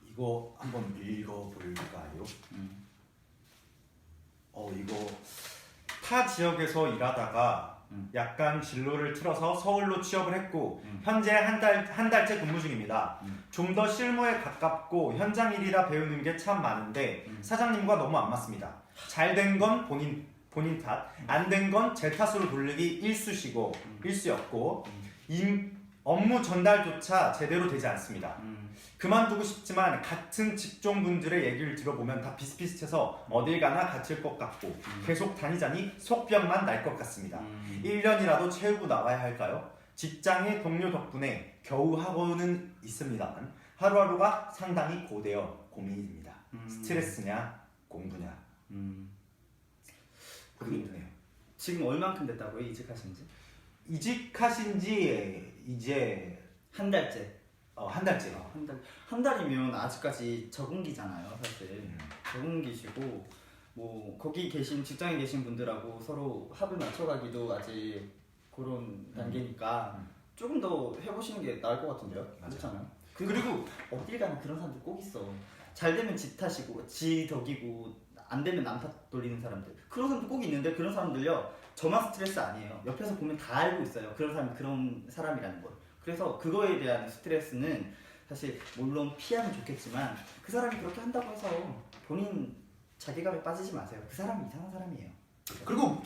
이거 한번 읽어볼까요? 이거 타 지역에서 일하다가 약간 진로를 틀어서 서울로 취업을 했고 현재 한 달째 근무 중입니다. 좀 더 실무에 가깝고 현장 일이라 배우는 게 참 많은데 사장님과 너무 안 맞습니다. 잘 된 건 본인 탓, 안 된 건 제 탓으로 돌리기 일쑤였고 업무 전달조차 제대로 되지 않습니다. 그만두고 싶지만 같은 직종분들의 얘기를 들어보면 다 비슷비슷해서 어딜 가나 갇힐 것 같고 계속 다니자니 속병만 날 것 같습니다. 1년이라도 채우고 나와야 할까요? 직장의 동료 덕분에 겨우 하고는 있습니다만 하루하루가 상당히 고되어 고민입니다. 스트레스냐 공부냐 고민이 드네요.
지금 얼만큼 됐다고요? 이직하신 지?
이직하신 지 이제
한 달째.
한 달째.
한 달이면 아직까지 적응기잖아요, 사실. 적응기시고 뭐 거기 계신 직장에 계신 분들하고 서로 합을 맞춰가기도 아직 그런 단계니까 조금 더 해보시는 게 나을 것 같은데요.
맞아요.
그렇잖아요. 그리고 어딜 가나 그런 사람들 꼭 있어. 잘 되면 지 탓이고 지 덕이고 안 되면 남 탓 돌리는 사람들. 그런 사람들 꼭 있는데 그런 사람들요. 저만 스트레스 아니에요. 옆에서 보면 다 알고 있어요. 그런 사람이 그런 사람이라는 걸. 그래서 그거에 대한 스트레스는 사실 물론 피하면 좋겠지만 그 사람이 그렇게 한다고 해서 본인 자괴감에 빠지지 마세요. 그 사람이 이상한 사람이에요.
그리고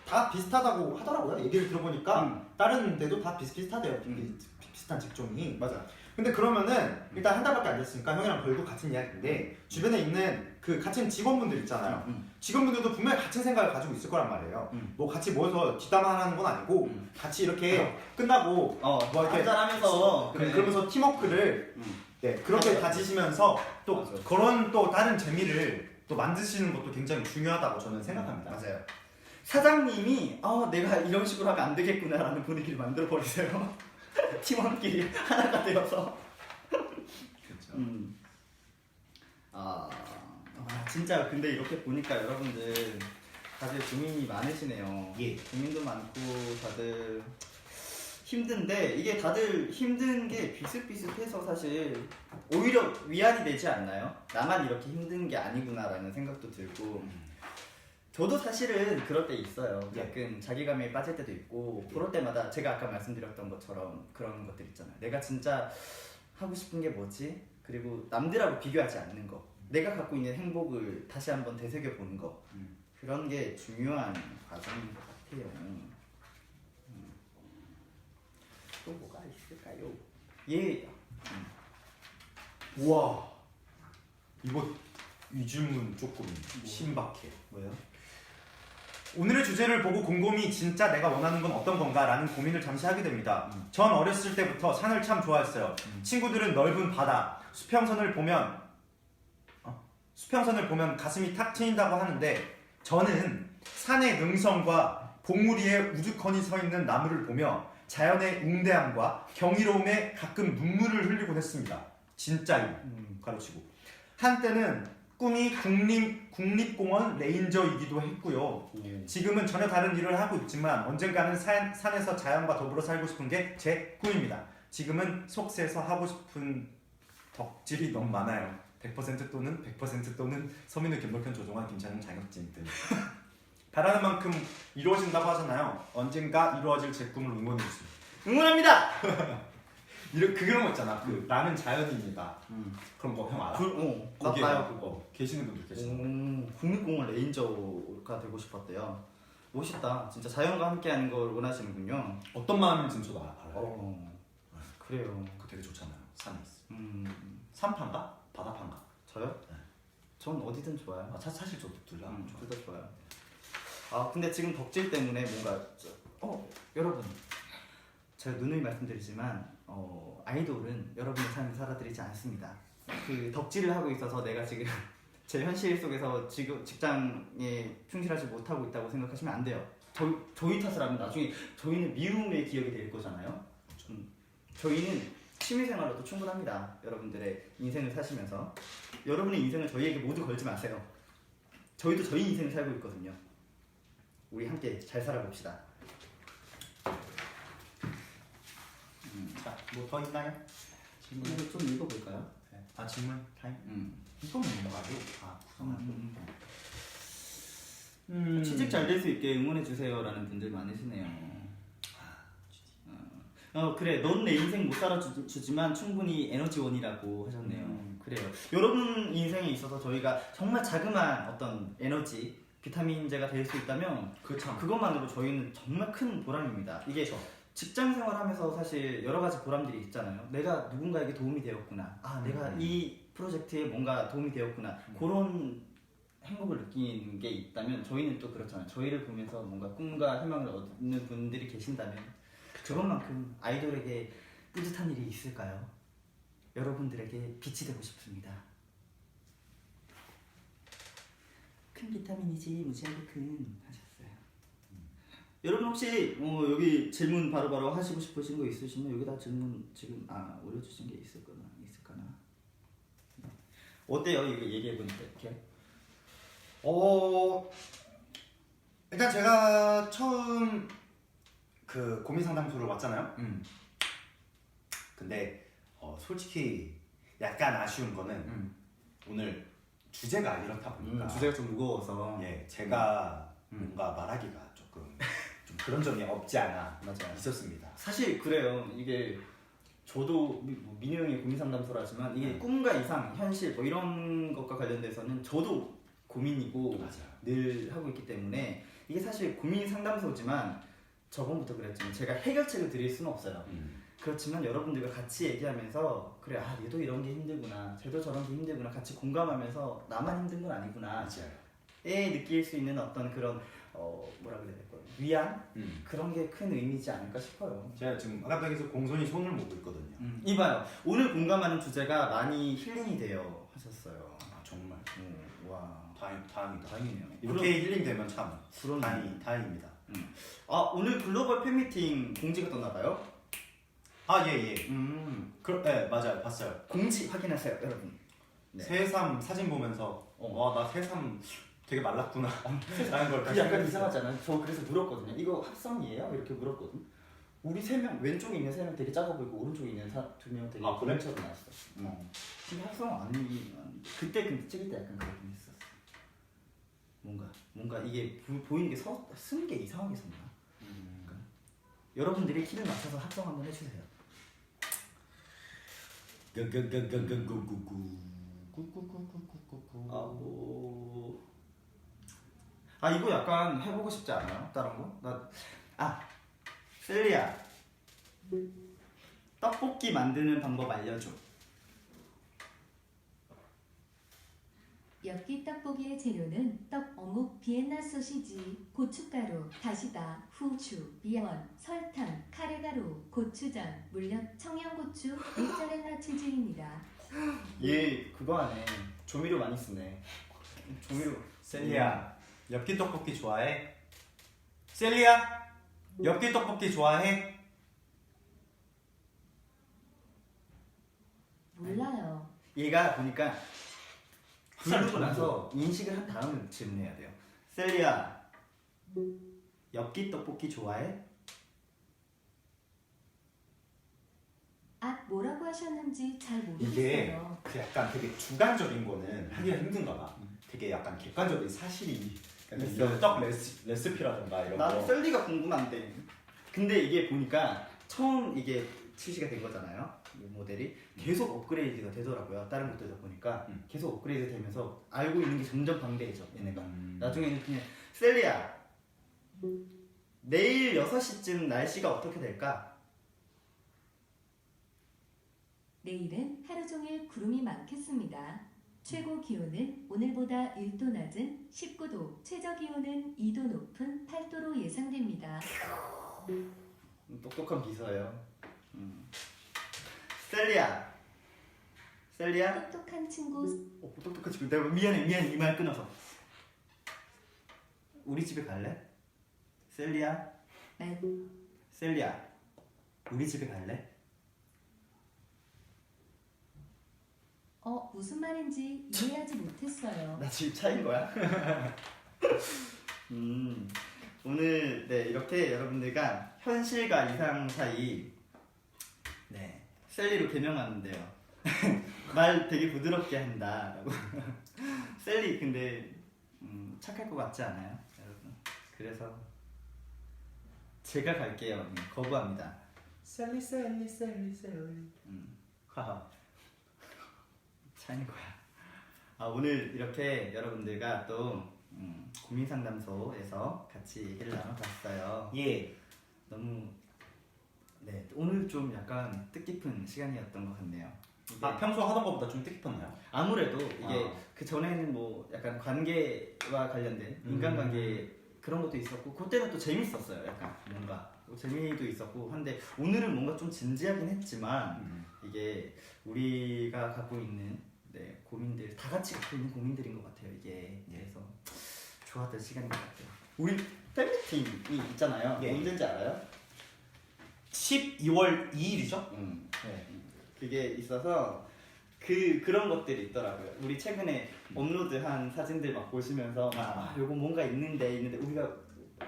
다 비슷하다고 하더라고요. 얘기를 들어보니까 다른 데도 다 비슷비슷하대요. 비슷한 직종이.
맞아.
근데 그러면은 일단 한 달밖에 안 됐으니까 형이랑 별도 같은 이야기인데 주변에 있는 그 같은 직원분들 있잖아요. 직원분들도 분명히 같은 생각을 가지고 있을 거란 말이에요. 뭐 같이 모여서 뒷담화하는 건 아니고 같이 이렇게 끝나고 뭐 이렇게
한잔하면서
그러면서 팀워크를 네, 그렇게 가지시면서 또
맞아.
그런 또 다른 재미를 또 만드시는 것도 굉장히 중요하다고 저는 생각합니다.
맞아요. 사장님이 내가 이런 식으로 하면 안 되겠구나라는 분위기를 만들어 버리세요. 팀원끼리 하나가 되어서.
그렇죠.
진짜 근데 이렇게 보니까 여러분들 다들 고민이 많으시네요.
예.
고민도 많고 다들 힘든데 이게 다들 힘든 게 비슷비슷해서 사실 오히려 위안이 되지 않나요? 나만 이렇게 힘든 게 아니구나라는 생각도 들고 저도 사실은 그럴 때 있어요. 가끔 자괴감에 빠질 때도 있고 그럴 때마다 제가 아까 말씀드렸던 것처럼 그런 것들 있잖아요. 내가 진짜 하고 싶은 게 뭐지? 그리고 남들하고 비교하지 않는 거. 내가 갖고 있는 행복을 다시 한번 되새겨보는 거. 그런 게 중요한 과정인 것 같아요. 또 뭐가 있을까요? 예.
우와 이 질문 조금 신박해.
뭐요?
오늘의 주제를 보고 곰곰이 진짜 내가 원하는 건 어떤 건가 라는 고민을 잠시 하게 됩니다. 전 어렸을 때부터 산을 참 좋아했어요. 친구들은 넓은 바다, 수평선을 보면 가슴이 탁 트인다고 하는데 저는 산의 능선과 봉우리 위에 우두커니 서 있는 나무를 보며 자연의 웅대함과 경이로움에 가끔 눈물을 흘리곤 했습니다. 진짜요. 가로치고 한때는 꿈이 국립공원 레인저이기도 했고요. 지금은 전혀 다른 일을 하고 있지만 언젠가는 산에서 자연과 더불어 살고 싶은 게 제 꿈입니다. 지금은 속세에서 하고 싶은 덕질이 너무 많아요. 100% 또는 100% 또는 서민우, 김덕현, 조종환, 김찬영, 장혁진 등 바라는 만큼 이루어진다고 하잖아요. 언젠가 이루어질 제 꿈을 응원해주세요.
응원합니다!
그런 거 있잖아. 나는 자연인이다. 그런 거 형 알아? 거기에
맞아요.
그거 계시는 분들 계시는
국립공원 레인저가 되고 싶었대요. 멋있다. 진짜 자연과 함께하는 걸 원하시는군요.
어떤 마음인지는 저도 알아요.
그래요.
그거 되게 좋잖아요. 산에 있어. 산파인가? 바다파인가?
저요?
네.
전 어디든 좋아요.
사실 저도 둘 다 좋아요.
둘 다 좋아요. 근데 지금 덕질 때문에 뭔가 여러분 제가 누누이 말씀드리지만 아이돌은 여러분의 삶을 살아드리지 않습니다. 그 덕질을 하고 있어서 내가 지금 제 현실 속에서 지금 직장에 충실하지 못하고 있다고 생각하시면 안 돼요. 저희 탓을 하면 나중에 저희는 미움의 기억이 될 거잖아요. 저희는 취미생활로도 충분합니다. 여러분들의 인생을 사시면서 여러분의 인생을 저희에게 모두 걸지 마세요. 저희도 저희 인생을 살고 있거든요. 우리 함께 잘 살아봅시다.
자, 뭐 더 있나요? 질문.
이거 좀 읽어볼까요?
네. 질문 타임.
이거는 뭐가죠?
구성하고.
취직 잘 될 수 있게 응원해주세요라는 분들 많으시네요. 그래, 넌 내 인생 못 살아주지만 충분히 에너지원이라고 하셨네요. 그래요. 여러분 인생에 있어서 저희가 정말 자그마한 어떤 에너지, 비타민제가 될 수 있다면 그것만으로 저희는 정말 큰 보람입니다. 이게 직장 생활하면서 사실 여러 가지 보람들이 있잖아요. 내가 누군가에게 도움이 되었구나. 아, 내가 이 프로젝트에 뭔가 도움이 되었구나. 그런 행복을 느끼는 게 있다면 저희는 또 그렇잖아요. 저희를 보면서 뭔가 꿈과 희망을 얻는 분들이 계신다면 저것만큼 아이돌에게 뿌듯한 일이 있을까요? 여러분들에게 빛이 되고 싶습니다. 큰 비타민이지 무지하게 큰 하셨어요. 여러분 혹시 여기 질문 바로바로 하시고 싶으신 거 있으시면 여기다 질문 지금 올려주신 게 있을까나? 네. 어때요? 이거 얘기해보니까 이렇게?
일단 제가 처음 그 고민 상담소를 왔잖아요. 근데 솔직히 약간 아쉬운 거는 오늘 주제가 이렇다 보니까
주제가 좀 무거워서
예, 제가 뭔가 말하기가 조금 좀 그런 점이 없지 않아
맞아요.
있었습니다.
사실 그래요. 이게 저도 민우 형이 고민 상담소라지만 이게 꿈과 이상, 현실 뭐 이런 것과 관련돼서는 저도 고민이고
맞아요.
늘 하고 있기 때문에 이게 사실 고민 상담소지만 저번부터 그랬지만 제가 해결책을 드릴 수는 없어요. 그렇지만 여러분들과 같이 얘기하면서 그래 얘도 이런 게 힘들구나, 쟤도 저런 게 힘들구나 같이 공감하면서 나만 힘든 건 아니구나
맞아요.
에 느낄 수 있는 어떤 그런 뭐라 그래야 될까요? 위안? 그런 게 큰 의미지 않을까 싶어요.
제가 지금 아까부터 공손히 손을 모으고 있거든요.
이봐요. 오늘 공감하는 주제가 많이 힐링이 돼요 하셨어요.
정말
와
다행이다.
다행이네요.
이렇게 힐링되면 참
그런
다행입니다.
오늘 글로벌 팬미팅 공지가 떴나봐요.
예. 네, 맞아요. 봤어요.
공지 확인하세요 여러분. 네.
새삼 사진 보면서 나 새삼 되게 말랐구나 라는 걸
그 약간 이상하잖아요. 저 그래서 물었거든요. 이거 합성이에요? 이렇게 물었거든. 우리 세 명 왼쪽에 있는 세 명 되게 작아 보이고 오른쪽에 있는 두 명 되게
그래?
고랭처럼 나왔어. 근데 합성 아니 그때 근데 찍을 때 약간 그러긴 했었어. 뭔가 이게 보이는 게 쓰는 게 이상하게 섰나? 여러분들이 키를 맞춰서 합성 한번 해주세요. 이거 약간 해보고 싶지 않아요? 다른 거? 셀리야 떡볶이 만드는 방법 알려줘.
엽기 떡볶이의 재료는 떡, 어묵, 비엔나 소시지, 고춧가루, 다시다, 후추, 미원, 설탕, 카레가루, 고추장, 물엿, 청양고추, 모짜렐라 치즈입니다.
얘 그거 하네. 조미료 많이 쓰네. 조미료.
셀리야, 엽기 떡볶이 좋아해? 셀리야, 엽기 떡볶이 좋아해?
몰라요.
얘가 보니까 부르고 나서 인식을 한 다음에 질문해야 돼요. 셀리야, 엽기 떡볶이 좋아해?
뭐라고 하셨는지 잘
이게
모르겠어요.
그 약간 되게 주관적인 거는 하기가 힘든가 봐. 되게 약간 객관적인 사실이 이런 떡 레시피라든가 이런
나도
거.
셀리가 궁금한데. 근데 이게 보니까 처음 이게 출시가 된 거잖아요. 이 모델이 계속 업그레이드가 되더라고요. 다른 것들다 보니까 계속 업그레이드 되면서 알고 있는 게 점점 방대해져 얘네가. 나중에는 그냥 셀리야, 내일 6시쯤 날씨가 어떻게 될까?
내일은 하루 종일 구름이 많겠습니다. 최고 기온은 오늘보다 1도 낮은 19도, 최저 기온은 2도 높은 8도로 예상됩니다.
똑똑한 비서예요. 셀리야,
똑똑한 친구.
똑똑한 친구. 내가 미안해 이 말 끊어서. 우리 집에 갈래? 셀리야, 우리 집에 갈래?
무슨 말인지 이해하지 못했어요.
나 지금 차인 거야? 오늘 이렇게 여러분들과 현실과 이상 사이 셀리로 개명하는데요. 말 되게 부드럽게 한다라고. 셀리 근데 착할 것 같지 않아요, 여러분? 그래서 제가 갈게요. 거부합니다.
셀리.
하하. 차인 거야. 오늘 이렇게 여러분들과 또 고민 상담소에서 같이 얘기를 나눠봤어요.
예.
너무 네, 오늘 좀 약간 뜻깊은 시간이었던 것 같네요. 이게
아 평소 하던 것보다 좀 뜻깊었나요?
아무래도 이게 그 전에는 뭐 약간 관계와 관련된 인간관계 그런 것도 있었고 그때는 또 재밌었어요. 약간 뭔가 뭐 재미도 있었고 한데 오늘은 뭔가 좀 진지하긴 했지만 이게 우리가 갖고 있는 네, 고민들 다 같이 갖고 있는 고민들인 것 같아요. 이게 그래서 좋았던 시간인 것 같아요. 우리 팬미팅이 있잖아요.
예.
언제인지 알아요?
12월 2일이죠?
네. 그게 있어서 그런 것들이 있더라고요. 우리 최근에 업로드한 사진들 막 보시면서 막 요거 뭔가 있는데 우리가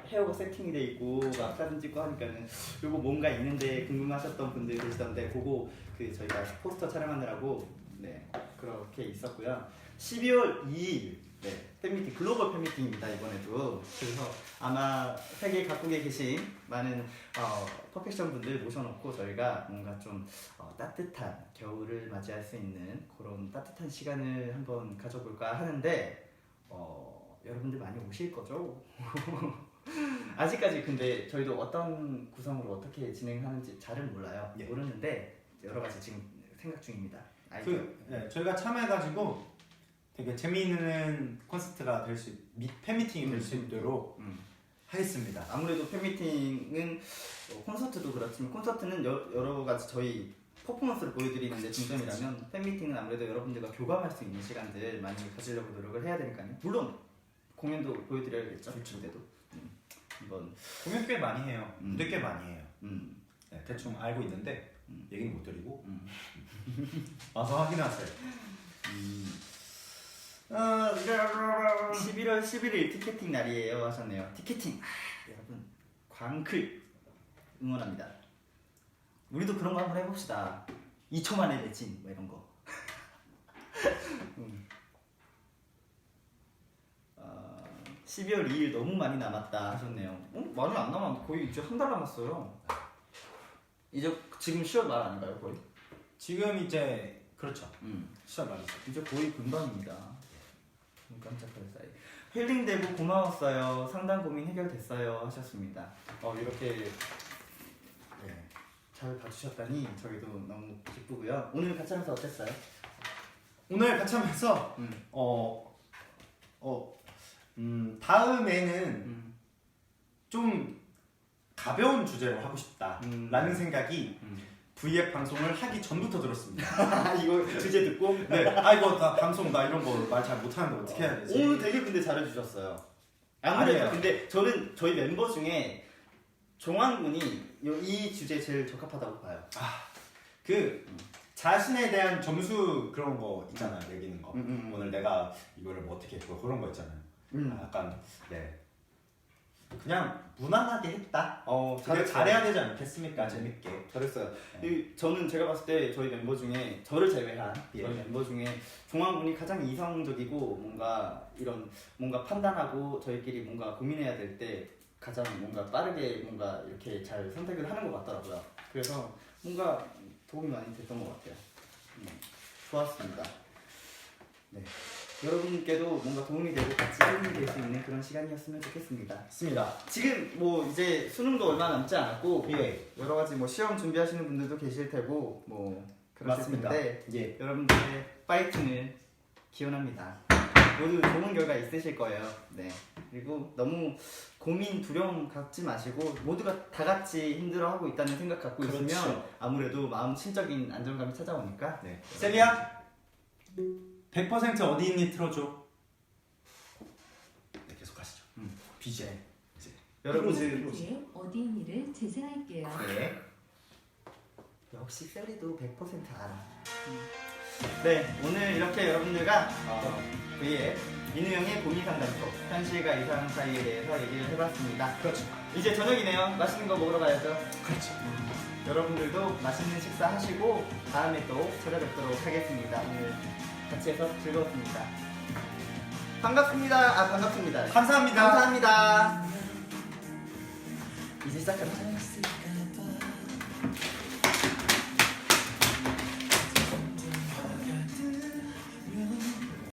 헤어가 세팅이 돼 있고 막 사진 찍고 하니까는 요거 뭔가 있는데 궁금하셨던 분들 계시던데 그거 그 저희가 포스터 촬영하느라고 네 그렇게 있었고요. 12월 2일 네 팬미팅 글로벌 팬미팅입니다 이번에도. 그래서 아마 세계 각국에 계신 많은 퍼펙션 분들 모셔놓고 저희가 뭔가 좀 따뜻한 겨울을 맞이할 수 있는 그런 따뜻한 시간을 한번 가져볼까 하는데 여러분들 많이 오실 거죠? 아직까지 근데 저희도 어떤 구성으로 어떻게 진행하는지 잘은 몰라요.
예.
모르는데 여러 가지 지금 생각 중입니다.
저희가 참여해가지고 되게 재미있는 콘서트가 될 수, 팬미팅이 될 수 있도록 하겠습니다.
아무래도 팬미팅은 콘서트도 그렇지만 콘서트는 여러 가지 저희 퍼포먼스를 보여드리는데 중점이라면 팬미팅은 아무래도 여러분들과 교감할 수 있는 시간들 많이 가지려고 노력을 해야 되니까요. 물론 공연도 보여드려야겠죠. 그때도 한번
공연 꽤 많이 해요. 무대 꽤 많이 해요. 네, 대충 알고 있는데 얘기는 못 드리고 와서 확인하세요.
11월 11일 티켓팅 날이에요 하셨네요. 티켓팅 여러분 광클 응원합니다. 우리도 그런 거 한번 해봅시다. 2초 만에 매진 뭐 이런 거. 12월 2일 너무 많이 남았다 하셨네요. 많이 안 남았. 거의 이제 한 달 남았어요. 이제 지금 10월 말 아닌가요 거의?
지금 이제 그렇죠. 시작 말했어요.
이제 거의 금방입니다. 깜짝할 사이. 힐링되고 고마웠어요. 상담 고민 해결됐어요 하셨습니다. 이렇게 잘 봐주셨다니 저희도 너무 기쁘고요. 오늘 같이 하면서 어땠어요?
오늘 같이 하면서 다음에는 좀 가벼운 주제로 하고 싶다라는 생각이 V앱 방송을 하기 전부터 들었습니다.
이거 주제 듣고?
네. 이거 나 방송 나 이런 거 말 잘 못하는데 어떻게 해야 되지?
오늘 되게 근데 잘해주셨어요. 아무래도
아니에요.
근데 저는 저희 멤버 중에 종환 군이 이 주제에 제일 적합하다고 봐요.
그 자신에 대한 점수 그런 거 있잖아요. 매기는 거. 오늘 내가 이거를 뭐 어떻게 했고 그런 거 있잖아요. 약간 그냥 무난하게 했다. 잘해야 되지 않겠습니까? 재밌게.
잘했어요. 저는 제가 봤을 때 저희 멤버 중에 저를 제외한 저희 멤버 중에 종환 군이 가장 이성적이고 뭔가 판단하고 저희끼리 뭔가 고민해야 될 때 가장 뭔가 빠르게 뭔가 이렇게 잘 선택을 하는 것 같더라고요. 그래서 뭔가 도움이 많이 됐던 것 같아요. 좋았습니다. 네. 여러분께도 뭔가 도움이 되고 같이 힐링이 될 수 있는 그런 시간이었으면 좋겠습니다.
맞습니다.
지금 뭐 이제 수능도 얼마 남지 않았고 여러 가지 뭐 시험 준비하시는 분들도 계실 테고 뭐 그러실
맞습니다.
텐데 여러분들의 파이팅을 기원합니다. 모두 좋은 결과 있으실 거예요. 네. 그리고 너무 고민, 두려움 갖지 마시고 모두가 다 같이 힘들어하고 있다는 생각 갖고 있으면 아무래도 마음 심적인 안정감이 찾아오니까.
네. 셀리야 100% 어디 있니 틀어줘. 네, 계속 하시죠. BJ.
여러분들
뒤에 어디 있니를 재생할게요.
네. 역시 셀리도 100% 알아. 네, 오늘 이렇게 여러분들과 V앱 민우형의 고민상담소 현실과 이상 사이에 대해서 얘기를 해봤습니다.
그렇죠.
이제 저녁이네요. 맛있는 거 먹으러 가야죠.
그렇죠.
여러분들도 맛있는 식사 하시고 다음에 또 찾아뵙도록 하겠습니다. 오늘 같이 해서 즐거웠습니다. 반갑습니다. 반갑습니다.
감사합니다.
감사합니다. 이제 시작합니다.